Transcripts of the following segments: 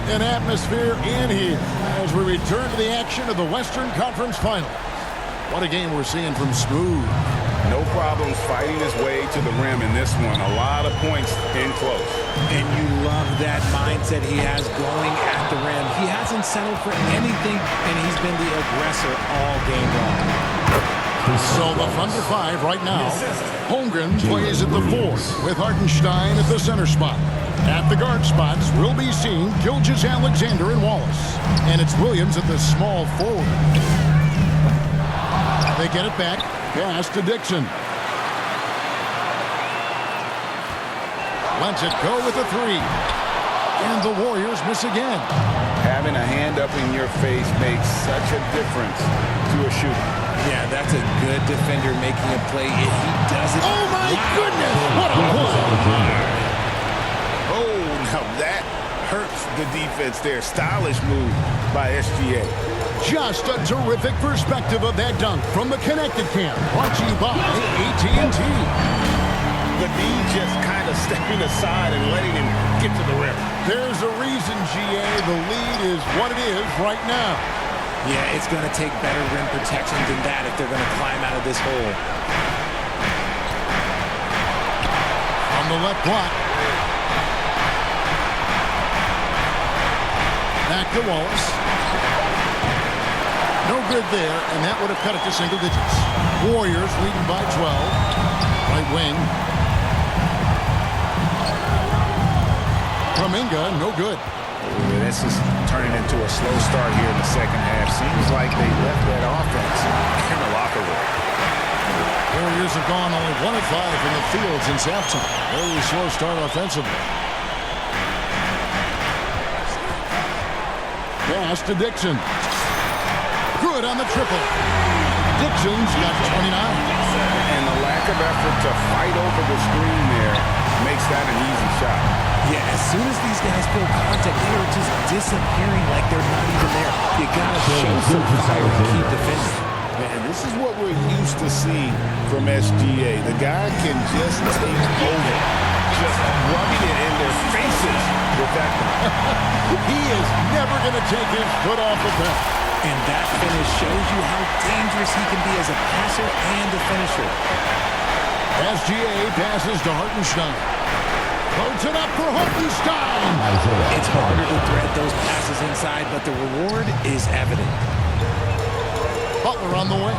an atmosphere in here as we return to the action of the Western Conference Final. What a game we're seeing from Smooth. No problems fighting his way to the rim in this one. A lot of points in close. And you love that mindset he has going at the rim. He hasn't settled for anything, and he's been the aggressor all game long. So the Thunder 5 right now. Holmgren plays at the 4 with Hartenstein at the center spot. At the guard spots, we'll be seeing Gilgeous-Alexander and Wallace. And it's Williams at the small forward. They get it back. Pass to Dixon. Lets it go with a 3. And the Warriors miss again. Having a hand up in your face makes such a difference to a shooter. Yeah, that's a good defender making a play. If he does it... Oh, my goodness! What a play! Oh, now that hurts the defense there. Stylish move by SGA. Just a terrific perspective of that dunk from the Connected Camp. Brought to you by AT&T. The D just kind of stepping aside and letting him get to the rim. There's a reason, GA. The lead is what it is right now. Yeah, it's going to take better rim protection than that if they're going to climb out of this hole. On the left block. Back to Wallace. No good there, and that would have cut it to single digits. Warriors leading by 12. Right wing. Kuminga, no good. This is turning into a slow start here in the second half. Seems like they left that offense in the locker room. Warriors have gone only 1 of 5 in the field since halftime. Very slow start offensively. Pass to Dixon. Good on the triple. Dixon's got 29. And the lack of effort to fight over the screen there makes that an easy shot. Yeah, as soon as these guys feel contact, they are just disappearing like they're not even there. You gotta show some fire and keep defending. Man, this is what we're used to seeing from SGA. The guy can just take over, just rubbing it in their faces with that. He is never going to take his foot off the pedal. And that finish shows you how dangerous he can be as a passer and a finisher. SGA passes to Hartenstein. Floats it up for Hartenstein. It's harder to thread those passes inside, but the reward is evident. Butler on the way.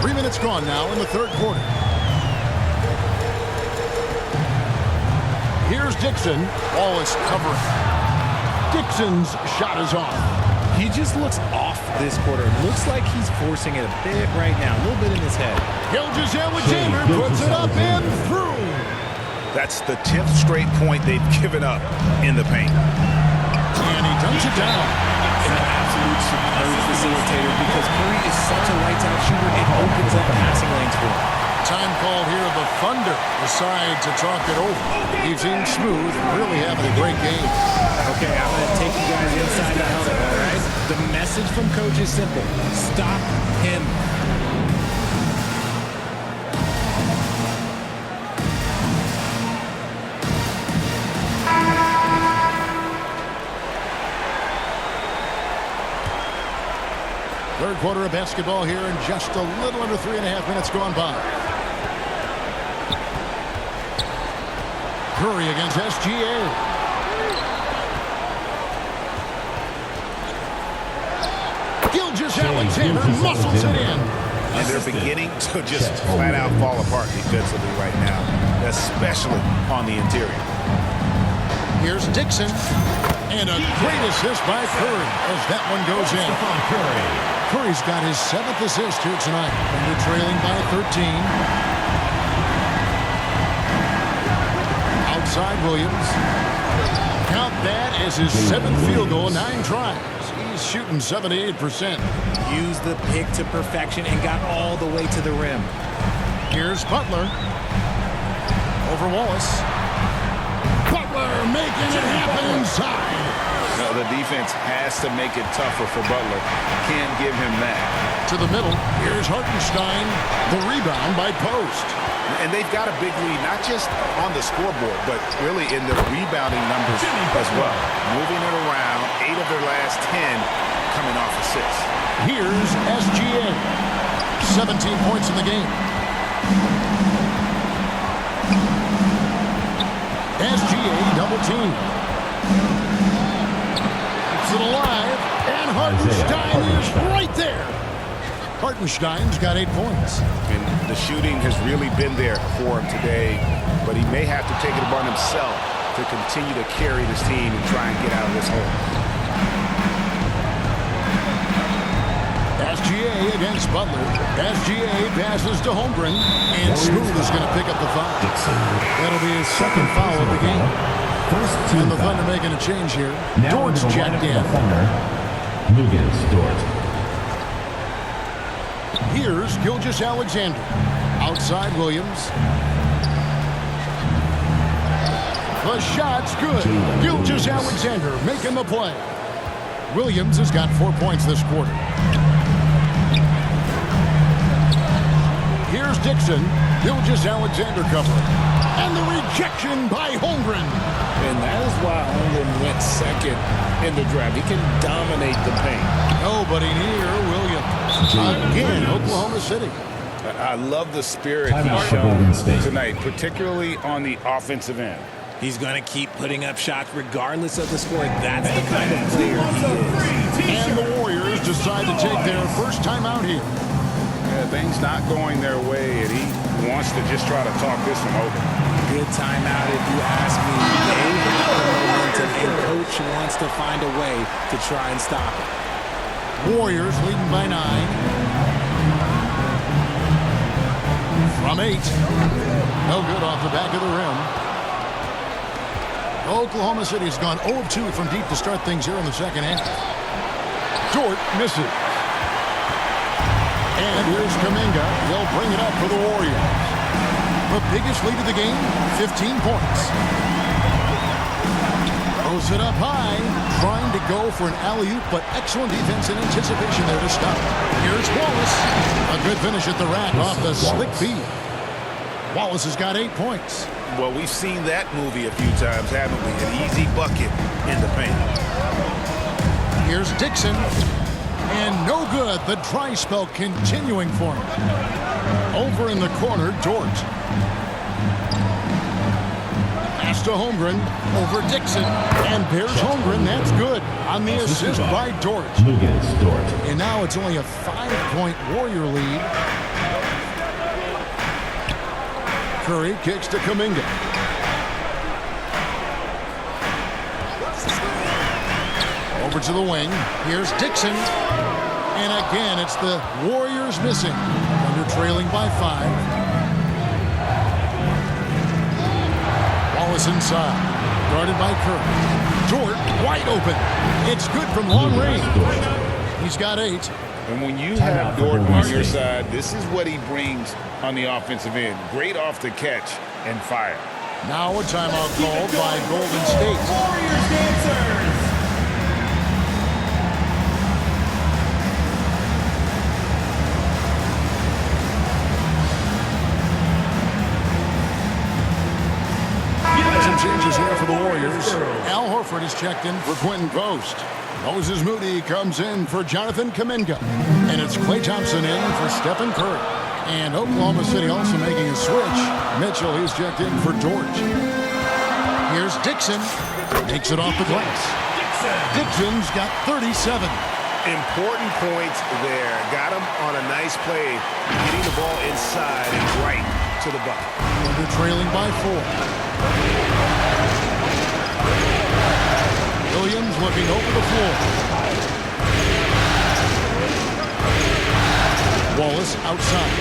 3 minutes gone now in the third quarter. Here's Dixon. Wallace covering. Dixon's shot is off. He just looks off this quarter. Looks like he's forcing it a bit right now. A little bit in his head. Gilgeous-Alexander puts it up and through. That's the 10th straight point they've given up in the paint. And he dunks it down. An absolute superb facilitator because Curry is such a lights-out shooter. It opens up passing lanes for him. Time called here. The Thunder decide to talk it over. You've seen Smooth really having a great game. Okay, I'm going to take you guys inside the helmet, all right? The message from Coach is simple. Stop him. Third quarter of basketball here, and just a little under 3.5 minutes gone by. Curry against SGA. Gilgeous-Alexander muscles it in. And they're beginning to just flat out fall apart defensively right now, especially on the interior. Here's Dixon. And a great assist by Curry as that one goes in. Curry's got his 7th assist here tonight. And they're trailing by 13. Outside Williams. Count that as his 7th field goal, 9 tries. He's shooting 78%. Used the pick to perfection and got all the way to the rim. Here's Butler. Over Wallace. Butler making it happen inside. No, the defense has to make it tougher for Butler. Can't give him that. To the middle. Here's Hartenstein. The rebound by Post. And they've got a big lead, not just on the scoreboard, but really in the rebounding numbers as well. Moving it around, 8 of their last 10 coming off assists. Here's SGA. 17 points in the game. SGA double team. Keeps it alive, and Hartenstein is right there. Hartenstein's got 8 points. And the shooting has really been there for him today, but he may have to take it upon himself to continue to carry this team and try and get out of this hole. SGA against Butler. SGA passes to Holmgren, and Smooth is going to pick up the foul. That'll be his second foul of the game. And the Thunder making a change here. Dort's checked in. Here's Gilgeous-Alexander. Outside Williams. The shot's good. Gilgeous-Alexander making the play. Williams has got 4 points this quarter. Here's Dixon. Gilgeous-Alexander covering. And the rejection by Holmgren. And that is why Holmgren went second in the draft. He can dominate the paint. Nobody near Williams. Again, Oklahoma City. I love the spirit he's shown tonight, particularly on the offensive end. He's going to keep putting up shots regardless of the score. That's the kind of player he is. And the Warriors decide to take their first time out here. Yeah, things not going their way, and he wants to just try to talk this one over. Good timeout if you ask me. They have the momentum, and coach wants to find a way to try and stop it. Warriors leading by 9. From 8. No good off the back of the rim. Oklahoma City has gone 0 of 2 from deep to start things here in the second half. Dort misses. And here's Kuminga. They'll bring it up for the Warriors. The biggest lead of the game, 15 points. Throws it up high, trying to go for an alley-oop, but excellent defense and anticipation there to stop. Here's Wallace. A good finish at the rack off the slick feed. Wallace has got 8 points. Well, we've seen that movie a few times, haven't we? An easy bucket in the paint. Here's Dixon. And no good. The dry spell continuing for him. Over in the corner, Dort. Pass to Holmgren. Over Dixon. And there's Holmgren. That's good. On the assist by Dort. And now it's only a 5-point Warrior lead. Curry kicks to Kuminga. Over to the wing. Here's Dixon. And again, it's the Warriors missing. Under trailing by 5. Wallace inside. Guarded by Curry. Dort wide open. It's good from long range. He's got 8. And when you have Dort on your side, this is what he brings on the offensive end. Great off the catch and fire. Now a timeout called by Golden State. Warriors dancers. Some changes here for the Warriors. Al Horford is checked in for Quentin Post. Moses Moody comes in for Jonathan Kuminga. And it's Klay Thompson in for Stephen Curry. And Oklahoma City also making a switch. Mitchell, he's checked in for Dort. Here's Dixon. Takes it off the glass. Dixon's got 37. Important points there. Got him on a nice play, getting the ball inside and right to the bucket. Under trailing by 4. Williams looking over the floor. Wallace outside.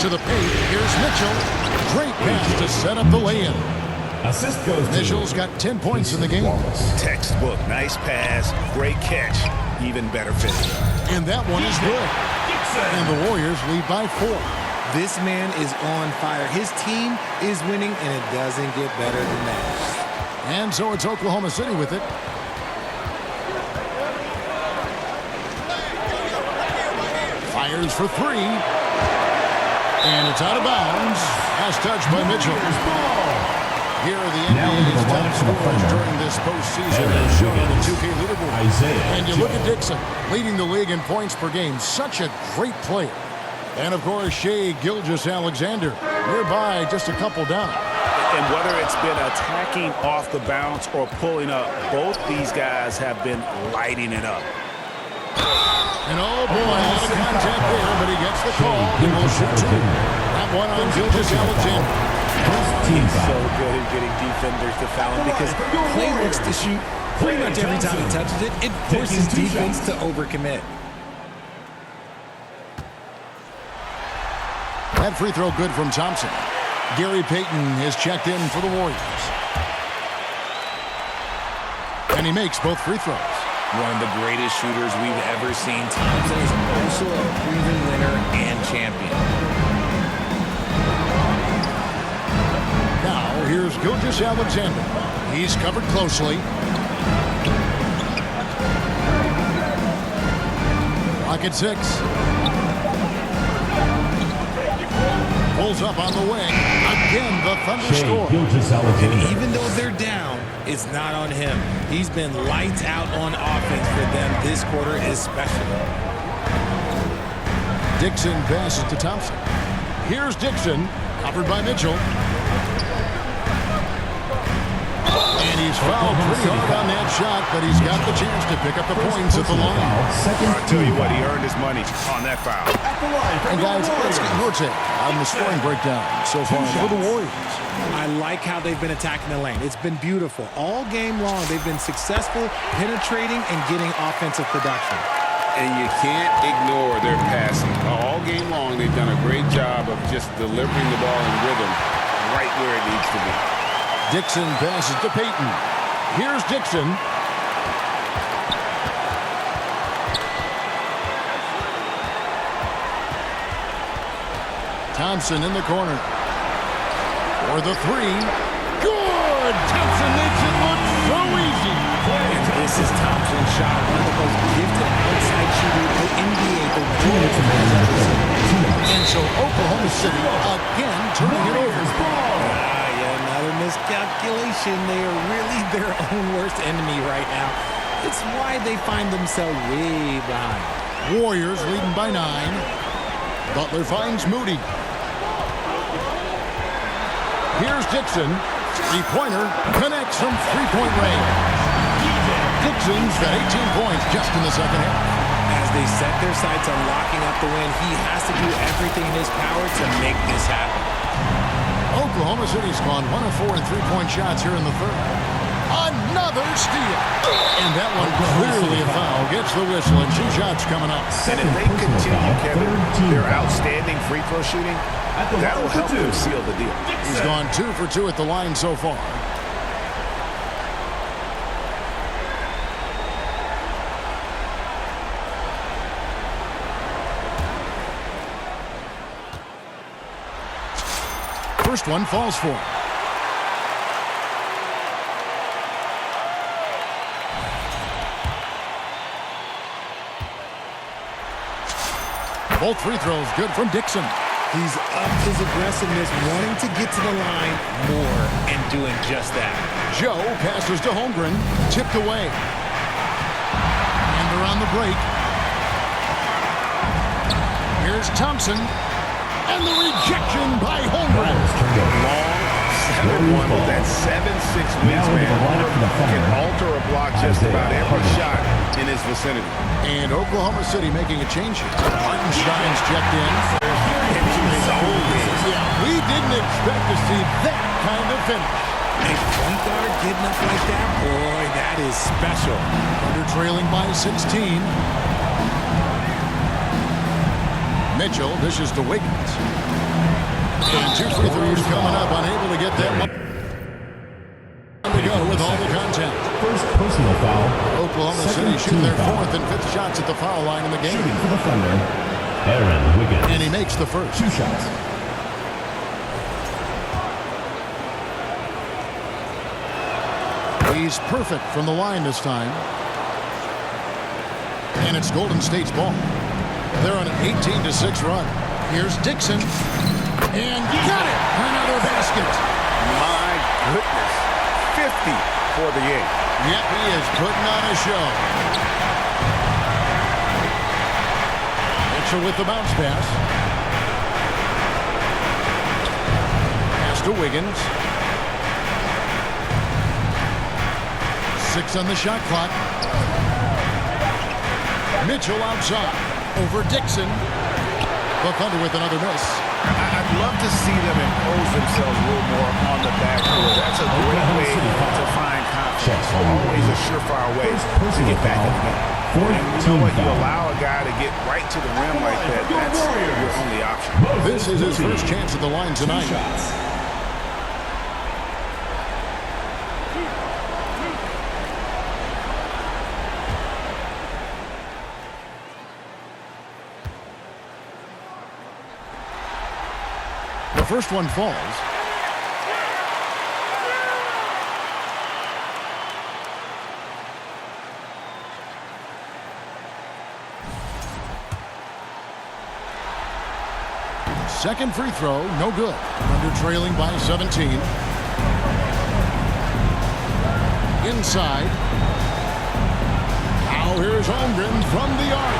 To the paint. Here's Mitchell. Great pass to set up the lay-in. Assist goes to Mitchell's got 10 points in the game. Textbook. Nice pass. Great catch. Even better finish. And that one is good. And the Warriors lead by 4. This man is on fire. His team is winning, and it doesn't get better than that. And so it's Oklahoma City with it. Fires for 3. And it's out of bounds. As touched by Mitchell. Here are the NBA's top scorers during this postseason as shown on the 2K leaderboard. And you look at Dixon, leading the league in points per game. Such a great player. And, of course, Shai Gilgeous-Alexander nearby, just a couple down. And whether it's been attacking off the bounce or pulling up, both these guys have been lighting it up. And, oh, boy, a lot of contact there, but he gets the call and will shoot two. That one on Gilgeous-Alexander. He's so good at getting defenders to foul him because Clay looks to shoot pretty much every time he touches it. It forces defense to overcommit. That free throw good from Thompson. Gary Payton is checked in for the Warriors. And he makes both free throws. One of the greatest shooters we've ever seen. Thompson is also a proven winner and champion. Now, here's Gilgeous-Alexander. He's covered closely. Clock at 6. Pulls up on the wing. Again, the Thunder score. And even though they're down, it's not on him. He's been lights out on offense for them this quarter especially. Dixon passes to Thompson. Here's Dixon, covered by Mitchell. And he's fouled pretty hard on that shot, but he's got the chance to pick up the points at the line. I'll tell you what, he earned his money on that foul. And guys, let's get your take on the scoring breakdown so far for the Warriors. I like how they've been attacking the lane. It's been beautiful. All game long, they've been successful penetrating and getting offensive production. And you can't ignore their passing. All game long, they've done a great job of just delivering the ball in rhythm right where it needs to be. Dixon passes to Payton. Here's Dixon. Thompson in the corner. For the three. Good! Thompson makes it look so easy. And this is Thompson's shot, one of the most gifted outside shooters in the NBA. And so Oklahoma City again turning it over. Another miscalculation. They are really their own worst enemy right now. It's why they find themselves way behind. Warriors leading by 9. Butler finds Moody. Here's Dixon. Three-pointer connects from three-point range. Dixon's got 18 points just in the second half. As they set their sights on locking up the win, he has to do everything in his power to make this happen. Oklahoma City's gone 1 of 4 in three-point shots here in the third. Another steal. And that one clearly a foul. Gets the whistle and 2 shots coming up. And if they continue, Kevin, their outstanding free throw shooting, that'll help them seal the deal. He's gone 2 for 2 at the line so far. First one falls for him. Both free throws good from Dixon. He's upped his aggressiveness, wanting to get to the line more and doing just that. Joe passes to Holmgren, tipped away. And they're on the break. Here's Thompson. And the rejection by Holmgren. Long 7-1 with that 7'6" wingspan can alter a block just about every shot in his vicinity. And Oklahoma City making a change here. Hartenstein's checked in. Yeah, we didn't expect to see that kind of finish. A point guard getting up like that, boy, that is special. Under trailing by 16. Mitchell dishes to Wiggins. And 2 free throws coming up, unable to get that one. To go with all the contact. First personal foul. Oklahoma City shooting their 4th and 5th shots at the foul line in the game. Shooting for the Thunder, Aaron Wiggins. And he makes the first. 2 shots. He's perfect from the line this time. And it's Golden State's ball. They're on an 18-6 run. Here's Dixon. And got it! Another basket. My goodness. 50 for the game. Yep, he is putting on a show. Mitchell with the bounce pass. Pass to Wiggins. 6 on the shot clock. Mitchell outside. Over Dixon. The Thunder with another miss. I'd love to see them impose themselves a little more on the backcourt. That's a great way to find confidence. Always a surefire way to get back in the game. And you know what? You allow a guy to get right to the rim like that, that's your only option. This is his first chance at the line tonight. The first one falls. Second free throw, no good. Under trailing by 17. Inside. Now here's Holmgren from the arc.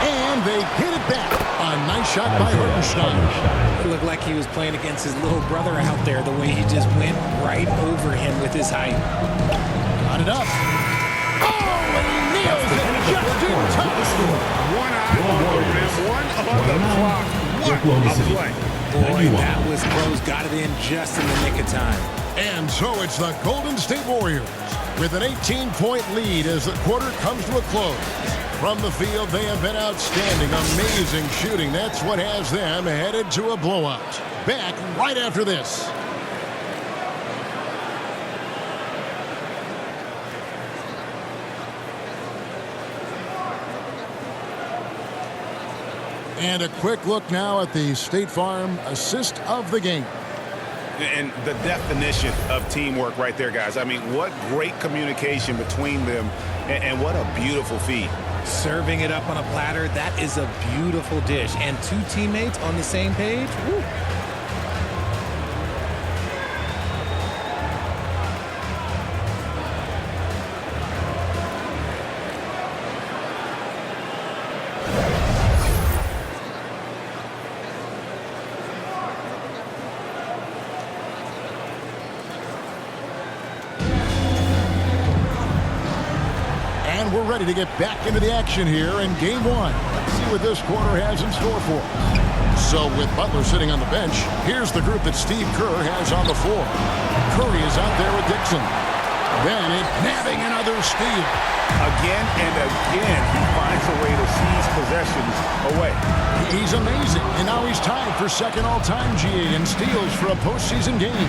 And they get it back. A nice shot by Hartenstein. It looked like he was playing against his little brother out there, the way he just went right over him with his height. Got it up. Oh, and he nails it just in time. One eye on the rim, one on the clock. What a play. Boy, that was close. Got it in just in the nick of time. And so it's the Golden State Warriors with an 18-point lead as the quarter comes to a close. From the field, they have been outstanding. Amazing shooting. That's what has them headed to a blowout. Back right after this. And a quick look now at the State Farm assist of the game. And the definition of teamwork right there, guys. I mean, what great communication between them, and what a beautiful feed. Serving it up on a platter, that is a beautiful dish. And two teammates on the same page, woo. We're ready to get back into the action here in game one. Let's see what this quarter has in store for us. So with Butler sitting on the bench, here's the group that Steve Kerr has on the floor. Curry is out there with Dixon. Bennett nabbing another steal. Again and again, he finds a way to seize possessions away. He's amazing, and now he's tied for second all-time GA in steals for a postseason game.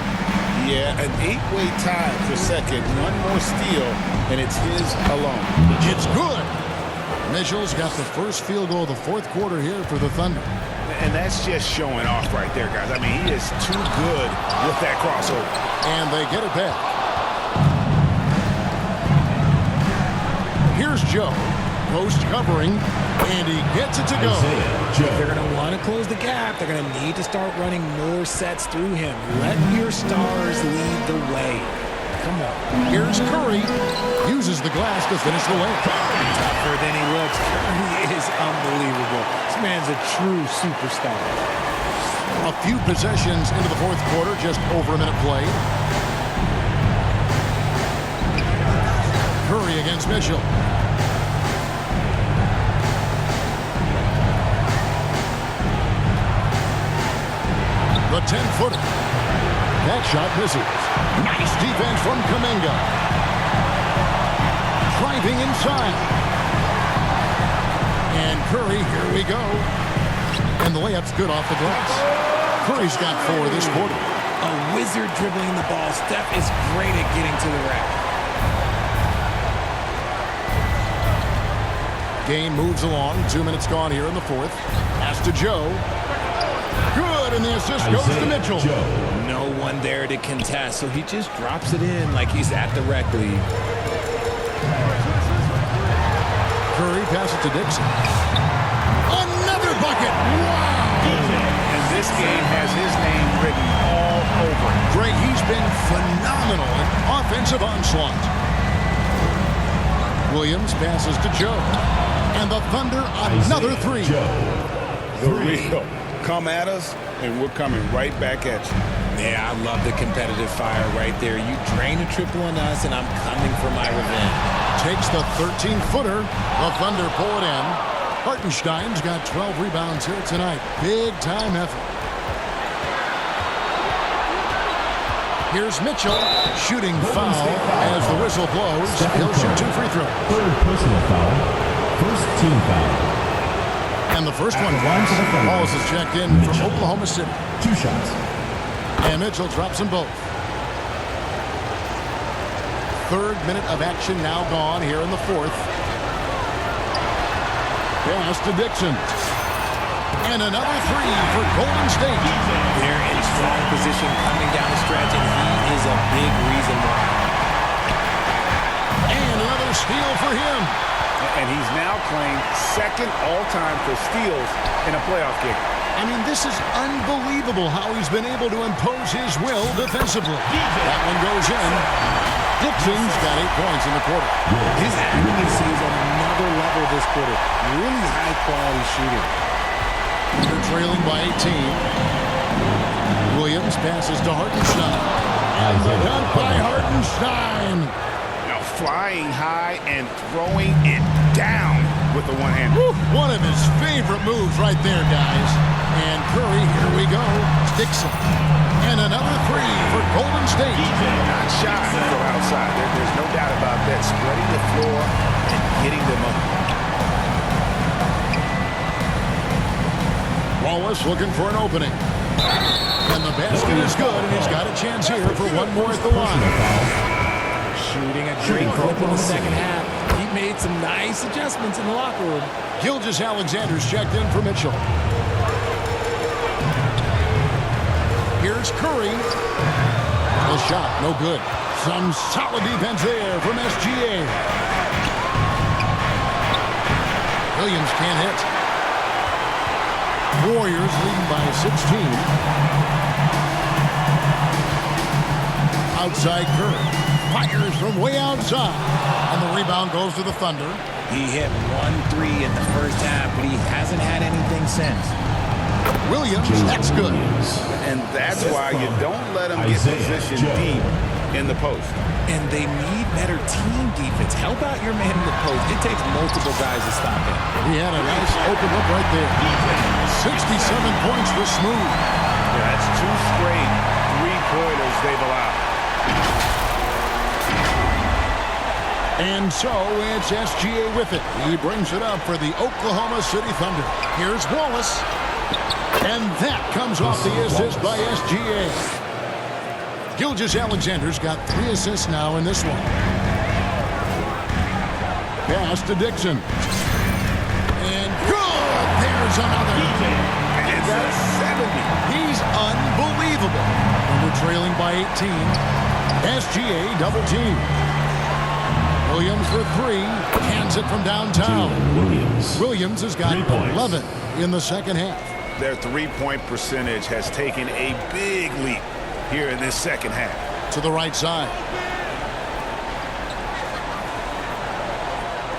Yeah, an 8-way tie for second. One more steal, and it's his alone. It's good. Mitchell's got the first field goal of the fourth quarter here for the Thunder. And that's just showing off right there, guys. I mean, he is too good with that crossover. And they get it back. Here's Joe. Post covering, and he gets it to go. They're going to want to close the gap. They're going to need to start running more sets through him. Let your stars lead the way. Come on. Here's Curry. Uses the glass to finish the layup. Tougher than he looks. Curry is unbelievable. This man's a true superstar. A few possessions into the fourth quarter, just over a minute played. Curry against Mitchell. The 10-footer. That shot misses. Nice defense from Kuminga. Driving inside. And Curry, here we go. And the layup's good off the glass. Curry's got 4 this quarter. A wizard dribbling the ball. Steph is great at getting to the rack. Game moves along. 2 minutes gone here in the fourth. Pass to Joe. Good, and the assist goes to Mitchell. No one there to contest, so he just drops it in like he's at the rec league. Curry passes to Dixon. Another bucket! Wow! And this game has his defensive onslaught. Williams passes to Joe. And the Thunder, another three. The real. Come at us, and we're coming right back at you. Yeah, I love the competitive fire right there. You drain a triple on us, and I'm coming for my revenge. Takes the 13-footer. The Thunder pull it in. Hartenstein's got 12 rebounds here tonight. Big-time effort. Here's Mitchell. Shooting foul as the whistle blows. He'll shoot 2 free throws. Third personal foul. First team foul. And the first one comes. Wallace is checked in from Oklahoma City. 2 shots. And Mitchell drops them both. Third minute of action now gone here in the fourth. Pass to Dixon. And another three for Golden State. They're in strong position coming down the stretch, and he is a big reason why. And another steal for him. And he's now claimed second all-time for steals in a playoff game. I mean, this is unbelievable how he's been able to impose his will defensively. That one goes in. Dixon's got 8 points in the quarter. His accuracy is on another level this quarter. Really high-quality shooting. They're trailing by 18. Williams passes to Hartenstein. And the dunk by Hartenstein. Now flying high and throwing it down with the one hand. One of his favorite moves right there, guys. And Curry, here we go. Dixon. And another three for Golden State. Not shy from outside. There's no doubt about that. Spreading the floor and getting them up. Wallace looking for an opening. And the basket is good, and he's got a chance here for one more at the line. Shooting a great clip in the second half. He made some nice adjustments in the locker room. Gilgeous-Alexander's checked in for Mitchell. Here's Curry. The shot, no good. Some solid defense there from SGA. Williams can't hit. Warriors leading by 16. Outside Curry. Fires from way outside. And the rebound goes to the Thunder. He hit 1-3 in the first half, but he hasn't had anything since. Williams, that's good. And that's why you don't let them get positioned deep in the post. And they need better team defense. Help out your man in the post. It takes multiple guys to stop him. He had a nice open look right there. 67 points for Smooth. Yeah, that's 2 straight three-pointers they've allowed. And so it's SGA with it. He brings it up for the Oklahoma City Thunder. Here's Wallace. And that comes off the assist by SGA. Gilgeous-Alexander's got 3 assists now in this one. Pass to Dixon. And good! There's another. And that's 70. He's unbelievable. And we're trailing by 18. SGA double team. Williams for 3. Cans it from downtown. Williams has got 11 in the second half. Their three-point percentage has taken a big leap here in this second half. To the right side.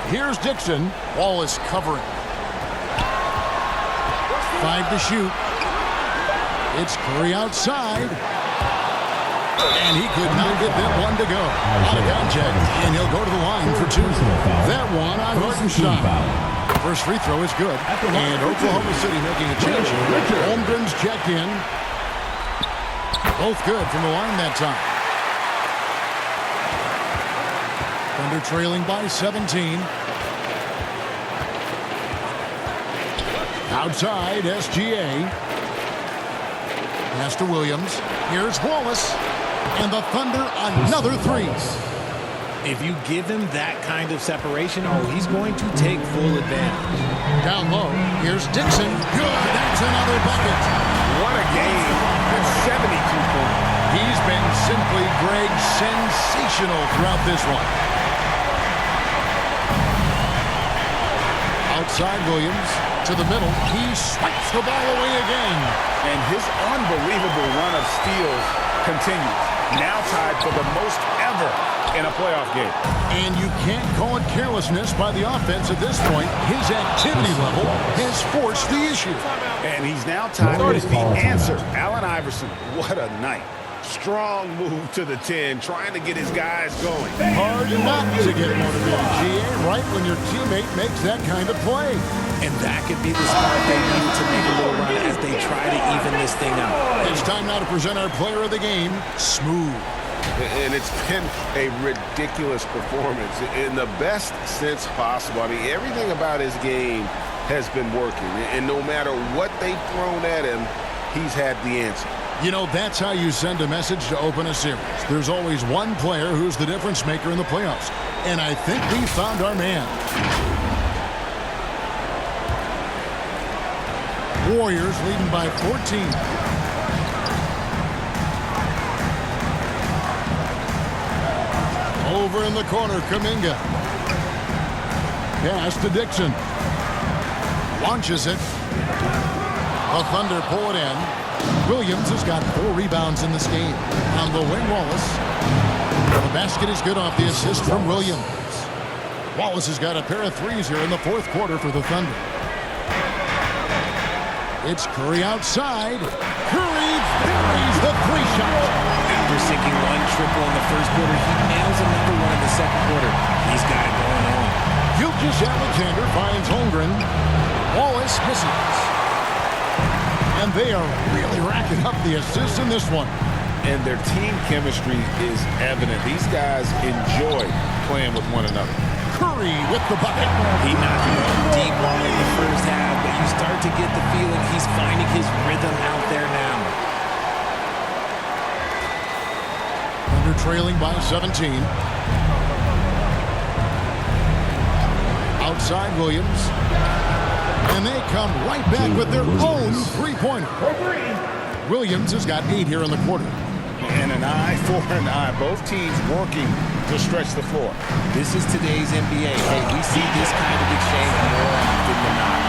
Here's Dixon. Wallace covering. 5 to shoot. It's Curry outside. And he could not get that one to go. Out of contact. And he'll go to the line for 2. That one on Hartenstein. First free throw is good. And Oklahoma City making a change. Holmgren's checked in. Both good from the line that time. Thunder trailing by 17. Outside, SGA. Pass to Williams. Here's Wallace. And the Thunder, another 3. If you give him that kind of separation, he's going to take full advantage. Down low, here's Dixon. Good, that's another bucket. What a game. That's 72 points. He's been simply, Greg, sensational throughout this one. Outside Williams, to the middle. He swipes the ball away again. And his unbelievable run of steals continues. Now tied for the most ever in a playoff game. And you can't call it carelessness by the offense at this point. His activity level has forced the issue. And he's now tied with the answer. Allen Iverson, what a night. Strong move to the 10, trying to get his guys going. Hard not to get motivated, GA, right when your teammate makes that kind of play. And that could be the spark they need to make a little run as they try to even this thing out. It's time now to present our player of the game, Smooth. And it's been a ridiculous performance in the best sense possible. I mean, everything about his game has been working. And no matter what they've thrown at him, he's had the answer. You know, that's how you send a message to open a series. There's always one player who's the difference maker in the playoffs. And I think we found our man. Warriors leading by 14. Over in the corner, Kuminga. Pass to Dixon. Launches it. The Thunder pull it in. Williams has got 4 rebounds in this game. On the wing, Wallace. The basket is good off the assist from Williams. Wallace has got a pair of threes here in the fourth quarter for the Thunder. It's Curry outside. Curry buries the 3-shot. After sinking 1 triple in the first quarter, he nails another one in the second quarter. He's got it going on. Alexander finds Holmgren. Wallace misses. And they are really racking up the assists in this one. And their team chemistry is evident. These guys enjoy playing with one another. Curry with the bucket. He knocked it down deep long in the first half, but you start to get the feeling he's finding his rhythm out there now. Thunder trailing by 17. Outside Williams. And they come right back with their own 3-pointer. Williams has got 8 here in the quarter. And an eye for an eye. Both teams working to stretch the floor. This is today's NBA. Hey, we see this kind of exchange more often than not.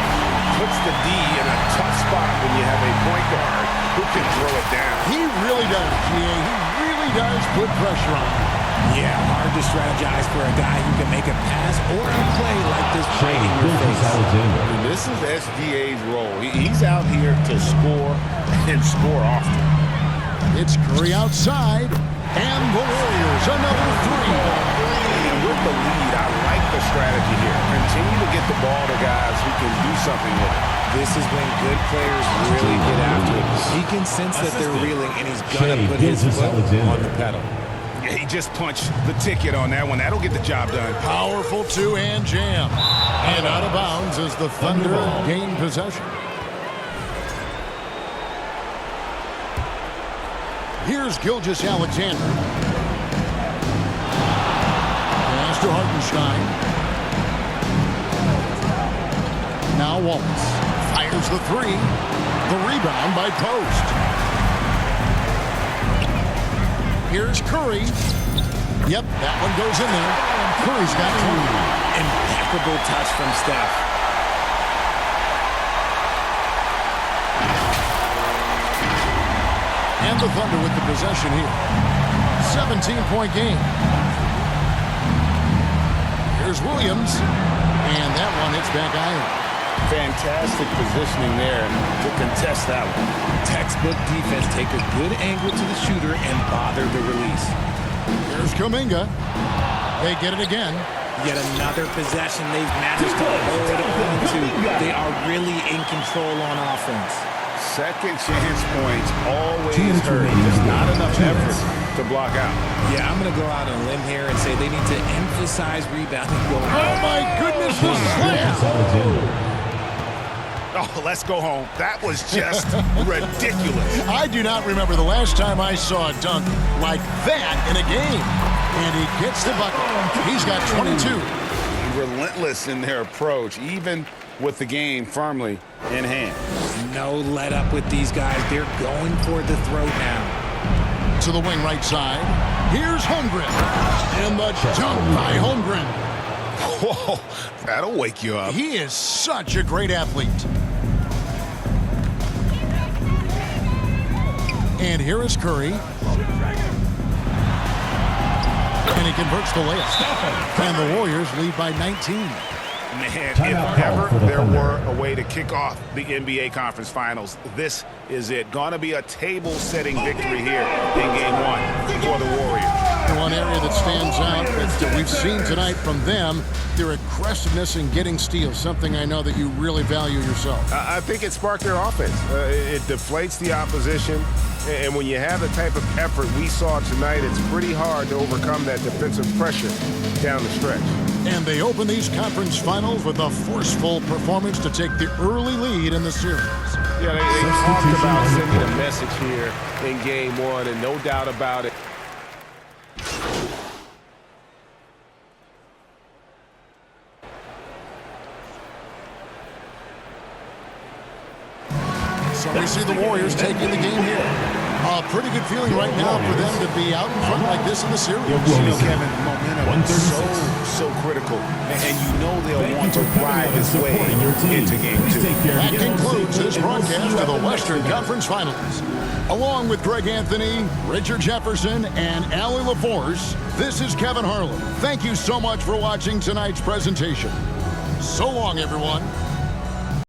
Puts the D in a tough spot when you have a point guard who can throw it down. He really does, GA. He really does put pressure on him. Yeah, hard to strategize for a guy who can make a pass or a play like this right in your face. And this is SGA's role. He's out here to score and score often. It's Curry outside, and the Warriors another 3. And with the lead, I like the strategy here. Continue to get the ball to guys who can do something with it. This is when good players really get after it. He can sense that they're reeling, and he's going to put his foot on the pedal. Yeah, he just punched the ticket on that one. That'll get the job done. Powerful 2-hand jam. And out of bounds as the Thunder gain possession. Here's Gilgeous Alexander. Pass to Hartenstein. Now Wallace fires the 3. The rebound by Post. Here's Curry. Yep, that one goes in there. Curry's got 2. Impeccable touch from Steph. And the Thunder with the possession here. 17-point game. Here's Williams. And that one hits back iron. Fantastic positioning there to contest that one. Textbook defense. Take a good angle to the shooter and bother the release. Here's Kuminga. They get it again. Yet another possession they've managed to hold on to. They are really in control on offense. Second chance points always hurt. There's not enough effort to block out. Yeah, I'm going to go out on a limb here and say they need to emphasize rebounding going on. Oh, my goodness, the slam! Oh, let's go home. That was just ridiculous. I do not remember the last time I saw a dunk like that in a game. And he gets the bucket. He's got 22. Relentless in their approach, even with the game firmly in hand. No let up with these guys. They're going for the throw now. To the wing right side. Here's Holmgren. And the dunk by Holmgren. Whoa, that'll wake you up. He is such a great athlete. And here is Curry. And he converts the layup. And the Warriors lead by 19. Man, if Timeout ever for the there Thunder. were a way to kick off the NBA Conference Finals, this is it. Gonna be a table-setting victory here in Game 1 for the Warriors. The one area that stands out that we've seen tonight from them, their aggressiveness in getting steals, something I know that you really value yourself. I think it sparked their offense. It deflates the opposition. And when you have the type of effort we saw tonight, it's pretty hard to overcome that defensive pressure down the stretch. And they open these conference finals with a forceful performance to take the early lead in the series. Yeah, they talked about sending a message here in Game 1, and no doubt about it. So we see the Warriors taking the game here. A pretty good feeling right now for them to be out in front like this in the series. You know, Kevin, momentum is so critical. And you know they'll want to ride this way into Game 2. That concludes this broadcast of the Western Conference Finals. Along with Greg Anthony, Richard Jefferson, and Allie LaForce, this is Kevin Harlan. Thank you so much for watching tonight's presentation. So long, everyone.